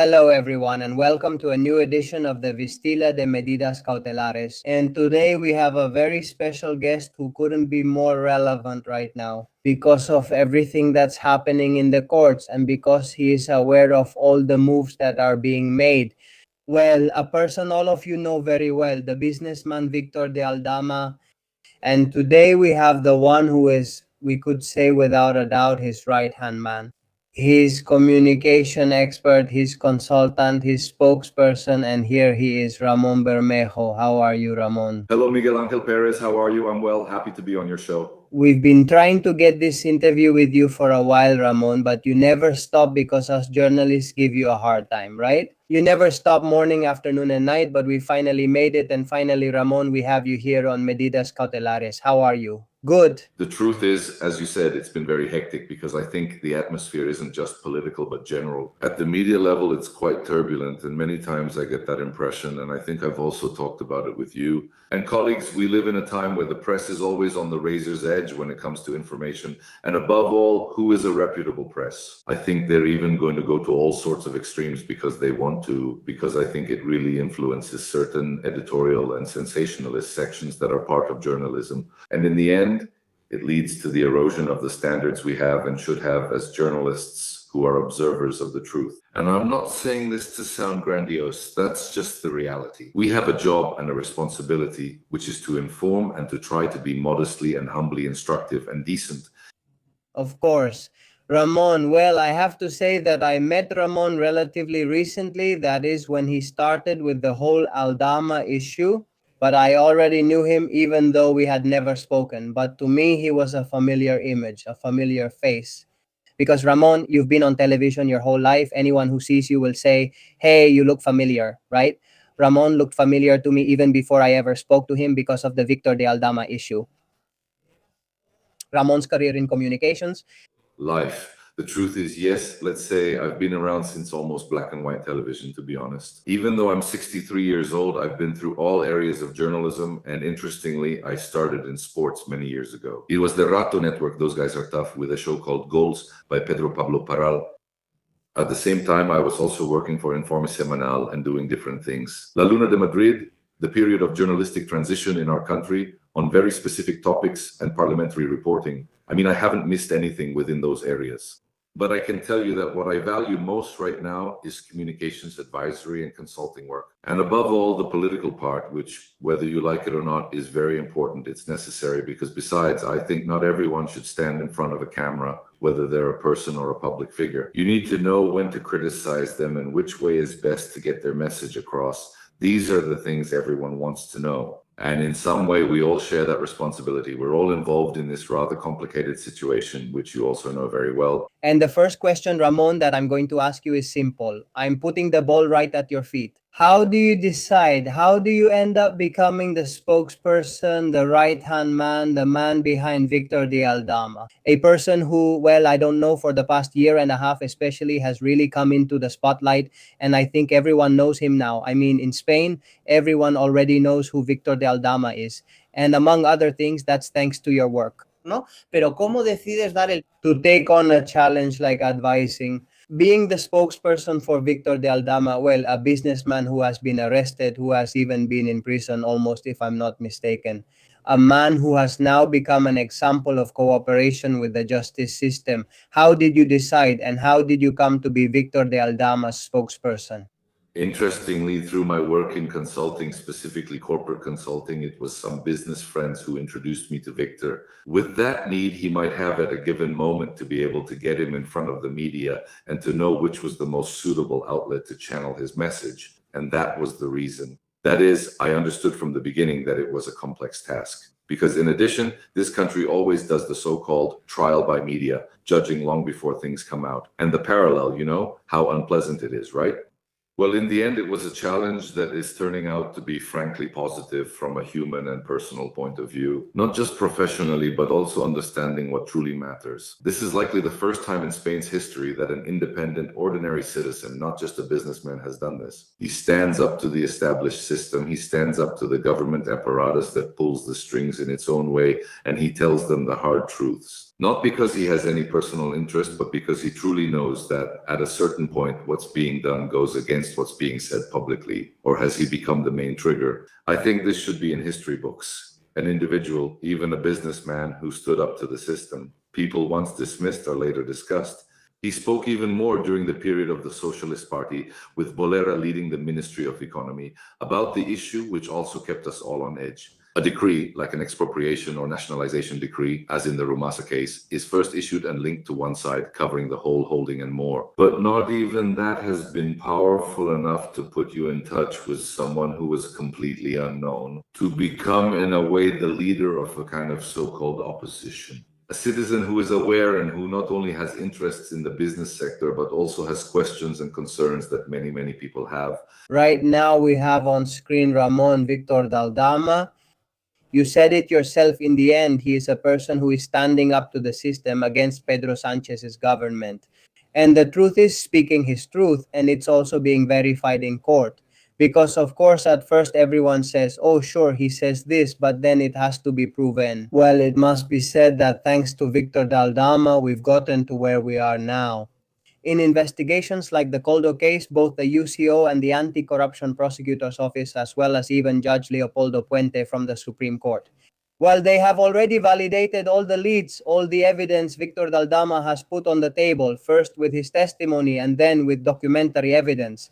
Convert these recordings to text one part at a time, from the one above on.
Hello, everyone, and welcome to a new edition of the Vistila de Medidas Cautelares. And today we have a very special guest who couldn't be more relevant right now because of everything that's happening in the courts and because he is aware of all the moves that are being made. Well, a person all of you know very well, the businessman Víctor de Aldama. And today we have the one who is, we could say without a doubt, his right-hand man. His communication expert, his consultant, his spokesperson, and here he is, Ramón Bermejo. How are you, Ramón? Hello, Miguel Angel Perez. How are you? I'm well. Happy to be on your show. We've been trying to get this interview with you for a while, Ramón, but you never stop because us journalists give you a hard time, right? You never stop morning, afternoon, and night, but we finally made it. And finally, Ramón, we have you here on Medidas Cautelares. How are you? Good. The truth is, as you said, it's been very hectic because I think the atmosphere isn't just political, but general. At the media level, it's quite turbulent, and many times I get that impression, and I think I've also talked about it with you. And colleagues, we live in a time where the press is always on the razor's edge when it comes to information, and above all, who is a reputable press? I think they're even going to go to all sorts of extremes because they want to, because I think it really influences certain editorial and sensationalist sections that are part of journalism. And in the end, it leads to the erosion of the standards we have and should have as journalists who are observers of the truth. And I'm not saying this to sound grandiose, that's just the reality. We have a job and a responsibility, which is to inform and to try to be modestly and humbly instructive and decent. Of course. Ramón, well, I have to say that I met Ramón relatively recently. That is when he started with the whole Aldama issue. But I already knew him even though we had never spoken. But to me, he was a familiar image, a familiar face. Because Ramón, you've been on television your whole life. Anyone who sees you will say, hey, you look familiar, right? Ramón looked familiar to me even before I ever spoke to him because of the Víctor de Aldama issue. Ramón's career in communications. Life. The truth is, yes, let's say I've been around since almost black and white television, to be honest. Even though I'm 63 years old, I've been through all areas of journalism, and interestingly, I started in sports many years ago. It was the Rato Network, those guys are tough, with a show called Goals by Pedro Pablo Parral. At the same time, I was also working for Informe Semanal and doing different things. La Luna de Madrid, the period of journalistic transition in our country on very specific topics and parliamentary reporting. I mean, I haven't missed anything within those areas. But I can tell you that what I value most right now is communications advisory and consulting work. And above all, the political part, which, whether you like it or not, is very important. It's necessary because besides, I think not everyone should stand in front of a camera, whether they're a person or a public figure. You need to know when to criticize them and which way is best to get their message across. These are the things everyone wants to know. And in some way, we all share that responsibility. We're all involved in this rather complicated situation, which you also know very well. And the first question, Ramón, that I'm going to ask you is simple. I'm putting the ball right at your feet. How do you decide? How do you end up becoming the spokesperson, the right-hand man, the man behind Víctor de Aldama? A person who, well, I don't know, for the past year and a half especially, has really come into the spotlight. And I think everyone knows him now. I mean, in Spain, everyone already knows who Víctor de Aldama is. And among other things, that's thanks to your work. ¿No? Pero ¿cómo decides to take on a challenge like advising? Being the spokesperson for Víctor de Aldama, well, a businessman who has been arrested, who has even been in prison almost, if I'm not mistaken. A man who has now become an example of cooperation with the justice system. How did you decide and how did you come to be Víctor de Aldama's spokesperson? Interestingly, through my work in consulting, specifically corporate consulting, it was some business friends who introduced me to Victor. With that need he might have at a given moment to be able to get him in front of the media and to know which was the most suitable outlet to channel his message. And that was the reason. That is, I understood from the beginning that it was a complex task. Because in addition, this country always does the so-called trial by media, judging long before things come out. And the parallel, you know, how unpleasant it is, right? Well, in the end, it was a challenge that is turning out to be frankly positive from a human and personal point of view, not just professionally, but also understanding what truly matters. This is likely the first time in Spain's history that an independent, ordinary citizen, not just a businessman, has done this. He stands up to the established system, he stands up to the government apparatus that pulls the strings in its own way, and he tells them the hard truths. Not because he has any personal interest, but because he truly knows that at a certain point, what's being done goes against what's being said publicly, or has he become the main trigger? I think this should be in history books. An individual, even a businessman who stood up to the system, people once dismissed are later discussed. He spoke even more during the period of the Socialist Party, with Bolera leading the Ministry of Economy, about the issue which also kept us all on edge. A decree, like an expropriation or nationalization decree, as in the Rumasa case, is first issued and linked to one side, covering the whole holding and more. But not even that has been powerful enough to put you in touch with someone who was completely unknown, to become, in a way, the leader of a kind of so-called opposition. A citizen who is aware and who not only has interests in the business sector, but also has questions and concerns that many, many people have. Right now we have on screen Ramón Víctor Aldama. You said it yourself, in the end, he is a person who is standing up to the system against Pedro Sanchez's government. And the truth is speaking his truth, and it's also being verified in court. Because of course at first everyone says, oh sure, he says this, but then it has to be proven. Well, it must be said that thanks to Víctor Aldama, we've gotten to where we are now. In investigations like the Coldo case, both the UCO and the Anti-Corruption Prosecutor's Office, as well as even Judge Leopoldo Puente from the Supreme Court, while they have already validated all the leads, all the evidence Víctor Aldama has put on the table, first with his testimony and then with documentary evidence.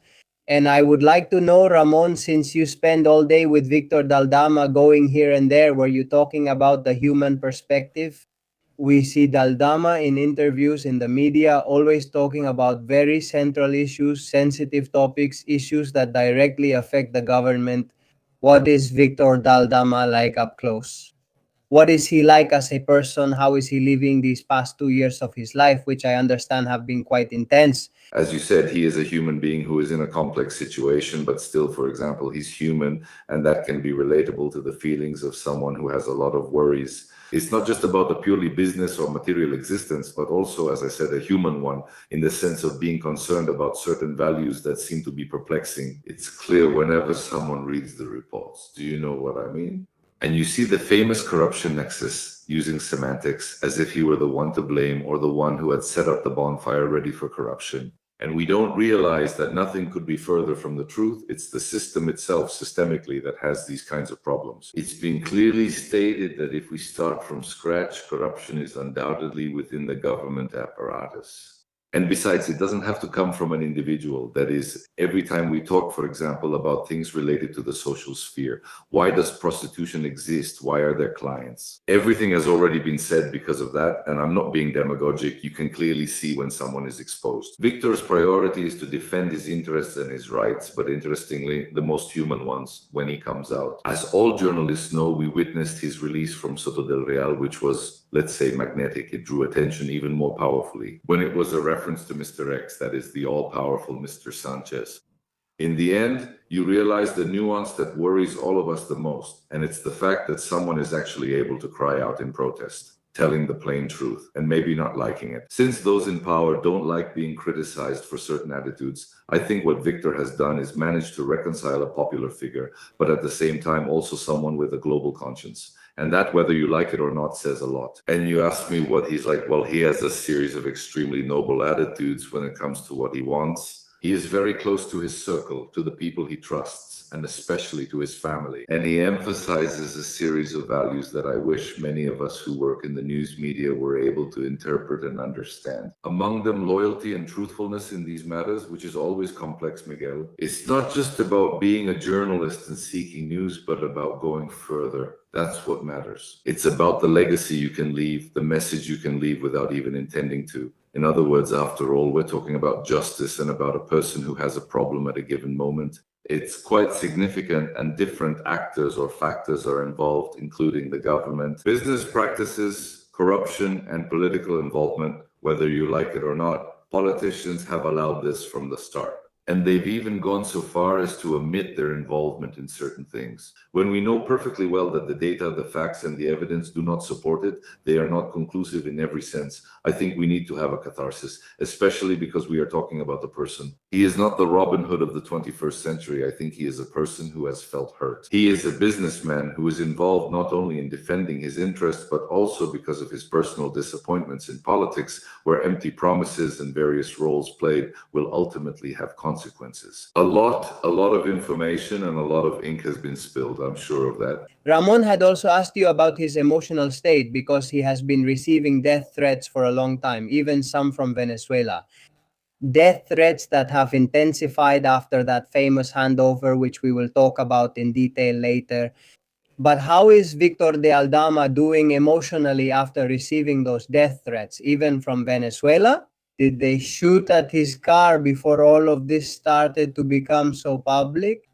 And I would like to know, Ramon, since you spend all day with Víctor Aldama going here and there, were you talking about the human perspective? We see Aldama in interviews in the media always talking about very central issues, sensitive topics, issues that directly affect the government. What is Víctor Aldama like up close? What is he like as a person? How is he living these past 2 years of his life, which I understand have been quite intense? As you said, he is a human being who is in a complex situation, but still, for example, he's human, and that can be relatable to the feelings of someone who has a lot of worries. It's not just about the purely business or material existence, but also, as I said, a human one, in the sense of being concerned about certain values that seem to be perplexing. It's clear whenever someone reads the reports. Do you know what I mean? And you see the famous corruption nexus using semantics as if he were the one to blame or the one who had set up the bonfire ready for corruption. And we don't realize that nothing could be further from the truth. It's the system itself, systemically, that has these kinds of problems. It's been clearly stated that if we start from scratch, corruption is undoubtedly within the government apparatus. And besides, it doesn't have to come from an individual. That is, every time we talk, for example, about things related to the social sphere, why does prostitution exist? Why are there clients? Everything has already been said because of that, and I'm not being demagogic. You can clearly see when someone is exposed. Victor's priority is to defend his interests and his rights, but interestingly, the most human ones, when he comes out. As all journalists know, we witnessed his release from Soto del Real, which was, let's say, magnetic. It drew attention even more powerfully. When it was a reference to Mr. X, that is the all-powerful Mr. Sanchez. In the end, you realize the nuance that worries all of us the most, and it's the fact that someone is actually able to cry out in protest, telling the plain truth, and maybe not liking it. Since those in power don't like being criticized for certain attitudes, I think what Victor has done is manage to reconcile a popular figure, but at the same time also someone with a global conscience. And that, whether you like it or not, says a lot. And you ask me what he's like. Well, he has a series of extremely noble attitudes when it comes to what he wants. He is very close to his circle, to the people he trusts, and especially to his family. And he emphasizes a series of values that I wish many of us who work in the news media were able to interpret and understand. Among them, loyalty and truthfulness in these matters, which is always complex, Miguel. It's not just about being a journalist and seeking news, but about going further. That's what matters. It's about the legacy you can leave, the message you can leave without even intending to. In other words, after all, we're talking about justice and about a person who has a problem at a given moment. It's quite significant, and different actors or factors are involved, including the government, business practices, corruption, and political involvement. Whether you like it or not, politicians have allowed this from the start. And they've even gone so far as to omit their involvement in certain things. When we know perfectly well that the data, the facts, and the evidence do not support it, they are not conclusive in every sense. I think we need to have a catharsis, especially because we are talking about the person. He is not the Robin Hood of the 21st century. I think he is a person who has felt hurt. He is a businessman who is involved not only in defending his interests, but also because of his personal disappointments in politics, where empty promises and various roles played will ultimately have consequences. A lot of information and a lot of ink has been spilled. I'm sure of that. Ramon had also asked you about his emotional state because he has been receiving death threats for a long time, even some from Venezuela. Death threats that have intensified after that famous handover, which we will talk about in detail later. But how is Victor de Aldama doing emotionally after receiving those death threats, even from Venezuela? Did they shoot at his car before all of this started to become so public?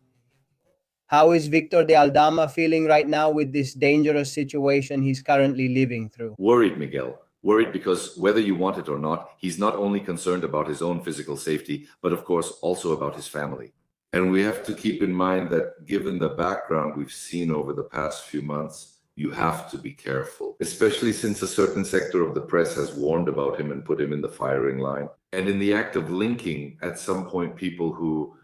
How is Victor de Aldama feeling right now with this dangerous situation he's currently living through? Worried, Miguel. Worried because whether you want it or not, he's not only concerned about his own physical safety, but of course also about his family. And we have to keep in mind that given the background we've seen over the past few months, you have to be careful, especially since a certain sector of the press has warned about him and put him in the firing line. And in the act of linking, at some point, people who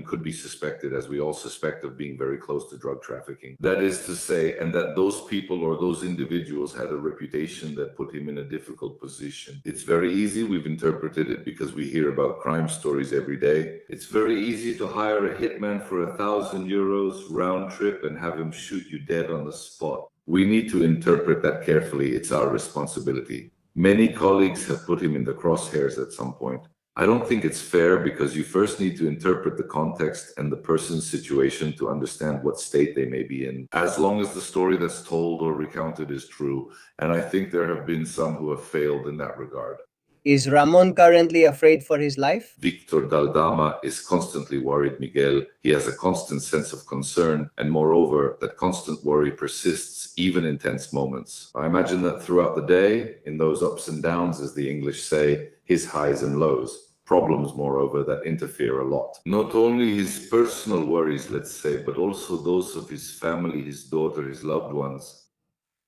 could be suspected, as we all suspect, of being very close to drug trafficking. That is to say, and that those people or those individuals had a reputation that put him in a difficult position. It's very easy. We've interpreted it because we hear about crime stories every day. It's very easy to hire a hitman for €1,000 round trip and have him shoot you dead on the spot. We need to interpret that carefully. It's our responsibility. Many colleagues have put him in the crosshairs at some point. I don't think it's fair because you first need to interpret the context and the person's situation to understand what state they may be in, as long as the story that's told or recounted is true. And I think there have been some who have failed in that regard. Is Ramon currently afraid for his life? Victor Daldama is constantly worried, Miguel. He has a constant sense of concern, and moreover, that constant worry persists even in tense moments. I imagine that throughout the day, in those ups and downs, as the English say, his highs and lows. Problems, moreover, that interfere a lot. Not only his personal worries, let's say, but also those of his family, his daughter, his loved ones,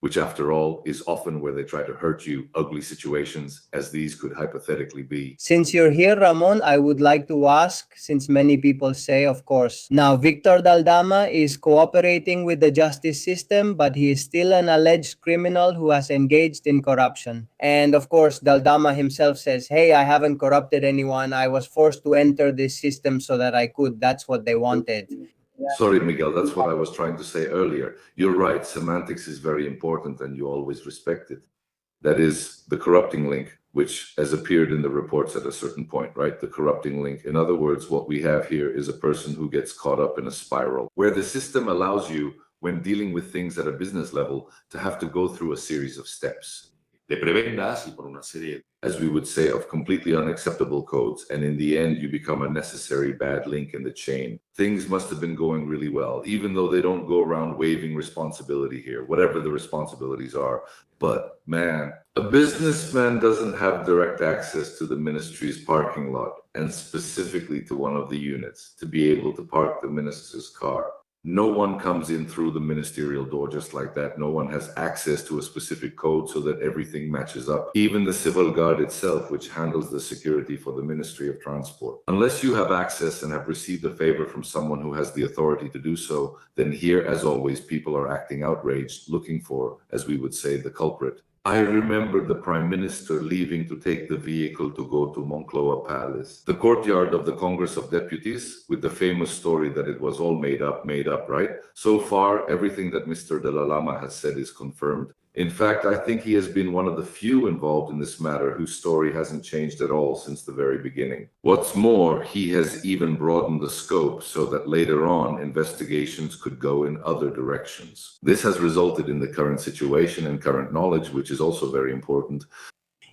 which after all is often where they try to hurt you, ugly situations as these could hypothetically be. Since you're here, Ramon, I would like to ask, since many people say, of course, now Victor Daldama is cooperating with the justice system, but he is still an alleged criminal who has engaged in corruption. And of course, Daldama himself says, hey, I haven't corrupted anyone. I was forced to enter this system so that I could. That's what they wanted. Sorry, Miguel, that's what I was trying to say earlier. You're right, semantics is very important and you always respect it. That is the corrupting link, which has appeared in the reports at a certain point, right? The corrupting link. In other words, what we have here is a person who gets caught up in a spiral, where the system allows you, when dealing with things at a business level, to have to go through a series of steps. De prebendas y por una serie, as we would say, of completely unacceptable codes, and in the end you become a necessary bad link in the chain. Things must have been going really well, even though they don't go around waving responsibility here, whatever the responsibilities are. But man, a businessman doesn't have direct access to the ministry's parking lot, and specifically to one of the units, to be able to park the minister's car. No one comes in through the ministerial door just like that. No one has access to a specific code so that everything matches up. Even the civil guard itself, which handles the security for the Ministry of Transport. Unless you have access and have received a favor from someone who has the authority to do so, then here, as always, people are acting outraged, looking for, as we would say, the culprit. I remember the Prime Minister leaving to take the vehicle to go to Moncloa Palace, the courtyard of the Congress of Deputies, with the famous story that it was all made up, right? So far, everything that Mr. Dalai Lama has said is confirmed. In fact, I think he has been one of the few involved in this matter whose story hasn't changed at all since the very beginning. What's more, he has even broadened the scope so that later on investigations could go in other directions. This has resulted in the current situation and current knowledge, which is also very important.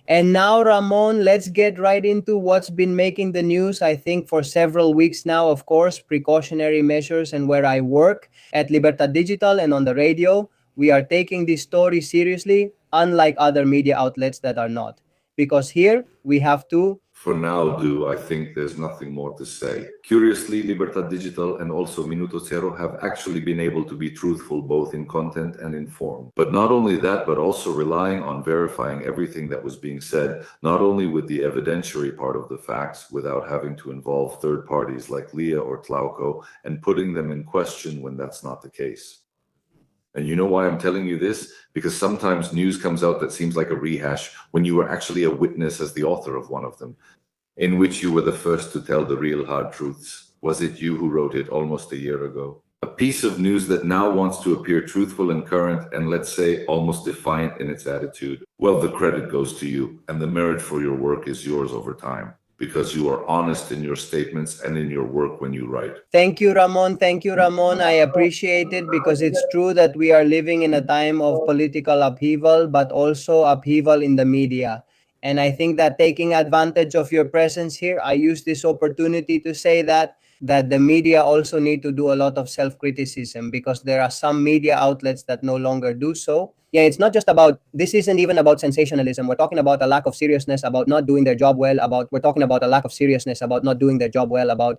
And now, Ramon, let's get right into what's been making the news, I think, for several weeks now, of course, precautionary measures, and where I work at Libertad Digital and on the radio. We are taking this story seriously, unlike other media outlets that are not. Because here, we have to For now, I think there's nothing more to say. Curiously, Libertad Digital and also Minuto Zero have actually been able to be truthful both in content and in form. But not only that, but also relying on verifying everything that was being said, not only with the evidentiary part of the facts, without having to involve third parties like Leah or Tlauco, and putting them in question when that's not the case. And you know why I'm telling you this? Because sometimes news comes out that seems like a rehash when you were actually a witness as the author of one of them, in which you were the first to tell the real hard truths. Was it you who wrote it almost a year ago? A piece of news that now wants to appear truthful and current and, let's say, almost defiant in its attitude. Well, the credit goes to you, and the merit for your work is yours over time, because you are honest in your statements and in your work when you write. Thank you, Ramon. Thank you, Ramon. I appreciate it because it's true that we are living in a time of political upheaval, but also upheaval in the media. And I think that taking advantage of your presence here, I use this opportunity to say that the media also need to do a lot of self-criticism because there are some media outlets that no longer do so. Yeah, it's not just about, this isn't even about sensationalism. We're talking about a lack of seriousness about not doing their job well, we're talking about a lack of seriousness about not doing their job well, about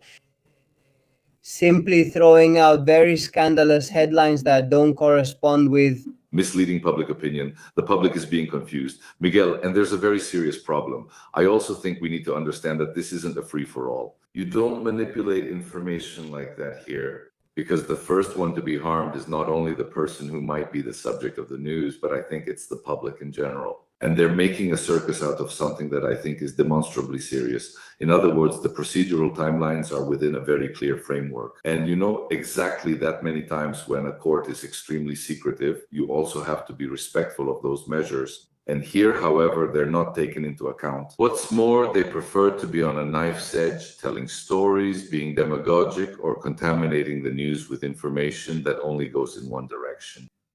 simply throwing out very scandalous headlines that don't correspond with misleading public opinion. The public is being confused. Miguel, and there's a very serious problem. I also think we need to understand that this isn't a free-for-all. You don't manipulate information like that here, because the first one to be harmed is not only the person who might be the subject of the news, but I think it's the public in general. And they're making a circus out of something that I think is demonstrably serious. In other words, the procedural timelines are within a very clear framework. And you know exactly that many times when a court is extremely secretive, you also have to be respectful of those measures. And here, however, they're not taken into account. What's more, they prefer to be on a knife's edge, telling stories, being demagogic, or contaminating the news with information that only goes in one direction.